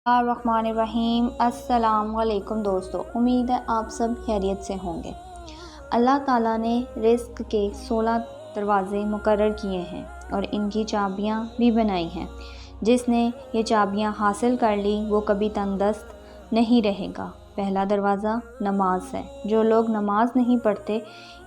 बिस्मिल्लाहिर्रहमानिर्रहीम। अस्सलाम वालेकुम दोस्तों, उम्मीद है आप सब खैरियत से होंगे। अल्लाह ताला ने रिज़्क़ के 16 दरवाज़े मुकर्रर किए हैं और इनकी चाबियां भी बनाई हैं। जिसने ये चाबियां हासिल कर ली वो कभी तंगदस्त नहीं रहेगा। पहला दरवाज़ा नमाज है। जो लोग नमाज नहीं पढ़ते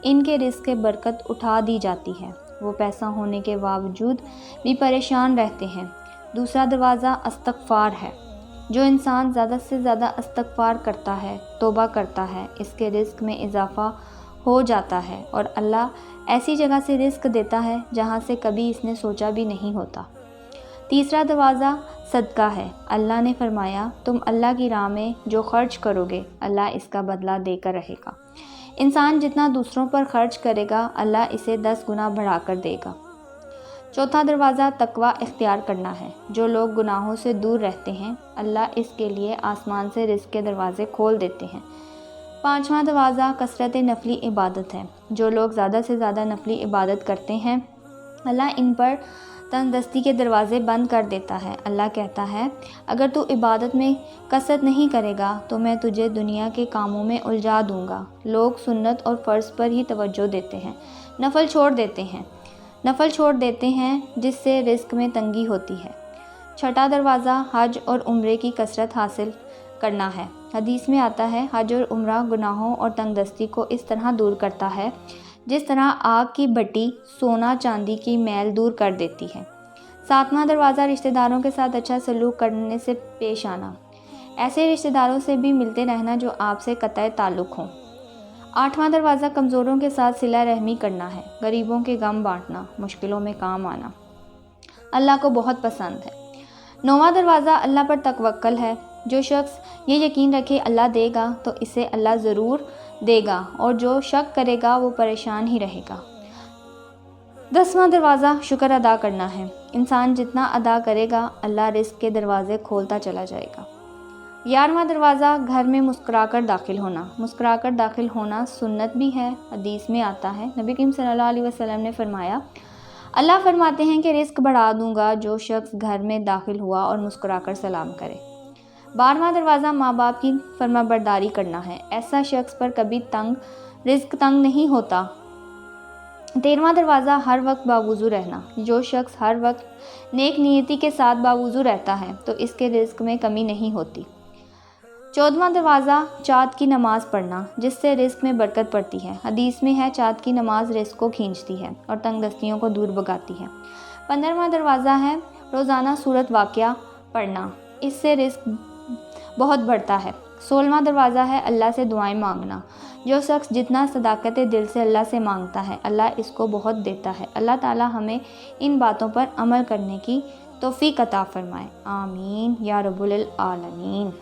इनके रिज़्क़ के बरकत उठा दी जाती है। वो पैसा होने के बावजूद भी परेशान रहते हैं। दूसरा दरवाज़ा इस्तग़फ़ार है। जो इंसान ज़्यादा से ज़्यादा इस्तग़फ़ार करता है, तौबा करता है, इसके रिज़्क़ में इजाफ़ा हो जाता है और अल्लाह ऐसी जगह से रिज़्क़ देता है जहाँ से कभी इसने सोचा भी नहीं होता। तीसरा दरवाज़ा सदका है। अल्लाह ने फरमाया, तुम अल्लाह की राह में जो खर्च करोगे अल्लाह इसका बदला देकर रहेगा। इंसान जितना दूसरों पर खर्च करेगा अल्लाह इसे 10 गुना बढ़ाकर देगा। चौथा दरवाज़ा तकवा इख्तियार करना है। जो लोग गुनाहों से दूर रहते हैं अल्लाह इसके लिए आसमान से रिज़्क़ के दरवाज़े खोल देते हैं। पांचवा दरवाज़ा कसरत नफली इबादत है। जो लोग ज़्यादा से ज़्यादा नफली इबादत करते हैं अल्लाह इन पर तंगदस्ती के दरवाज़े बंद कर देता है। अल्लाह कहता है, अगर तू इबादत में कसरत नहीं करेगा तो मैं तुझे दुनिया के कामों में उलझा दूँगा। लोग सुन्नत और फ़र्ज़ पर ही तवज्जो देते हैं, नफल छोड़ देते हैं जिससे रिज़्क़ में तंगी होती है। छठा दरवाज़ा हज और उम्रे की कसरत हासिल करना है। हदीस में आता है, हज और उम्रा गुनाहों और तंगदस्ती को इस तरह दूर करता है जिस तरह आग की भट्टी सोना चांदी की मैल दूर कर देती है। सातवां दरवाज़ा रिश्तेदारों के साथ अच्छा सलूक करने से पेश आना। ऐसे रिश्तेदारों से भी मिलते रहना जो आपसे कतई ताल्लुक़ हों। आठवां दरवाज़ा कमज़ोरों के साथ सिला रहमी करना है। गरीबों के गम बांटना, मुश्किलों में काम आना अल्लाह को बहुत पसंद है। नौवां दरवाज़ा अल्लाह पर तवक्कल है। जो शख्स ये यकीन रखे अल्लाह देगा तो इसे अल्लाह ज़रूर देगा और जो शक करेगा वो परेशान ही रहेगा। 10वां दरवाज़ा शुक्र अदा करना है। इंसान जितना अदा करेगा अल्लाह रिज़्क़ के दरवाज़े खोलता चला जाएगा। 11वां दरवाज़ा घर में मुस्कुराकर दाखिल होना। मुस्कुराकर दाखिल होना सुन्नत भी है। हदीस में आता है, नबी करीम सल्लल्लाहु अलैहि वसल्लम ने फरमाया, अल्लाह फरमाते हैं कि रिज़्क़ बढ़ा दूंगा जो शख्स घर में दाखिल हुआ और मुस्कुराकर सलाम करे। 12वां दरवाज़ा माँ बाप की फरमाबरदारी करना है। ऐसा शख्स पर कभी रिज़्क़ तंग नहीं होता। 13वां दरवाज़ा हर वक्त बावुज़ू रहना। जो शख्स हर वक्त नेक नीयती के साथ बावुज़ू रहता है तो इसके रिज़्क़ में कमी नहीं होती। 14वां दरवाज़ा चाँद की नमाज़ पढ़ना जिससे रिज़्क़ में बरकत पड़ती है। हदीस में है, चाँद की नमाज़ रिज़्क़ को खींचती है और तंगदस्तियों को दूर भगाती है। 15वां दरवाज़ा है रोज़ाना सूरत वाक़िया पढ़ना, इससे रिज़्क़ बहुत बढ़ता है। 16वां दरवाज़ा है अल्लाह से दुआएं मांगना। जो शख्स जितना सदाकत दिल से अल्लाह से मांगता है अल्लाह इसको बहुत देता है। अल्लाह ताला हमें इन बातों पर अमल करने की तौफ़ीक़ अता फ़रमाए। आमीन या रब्बुल आलमीन।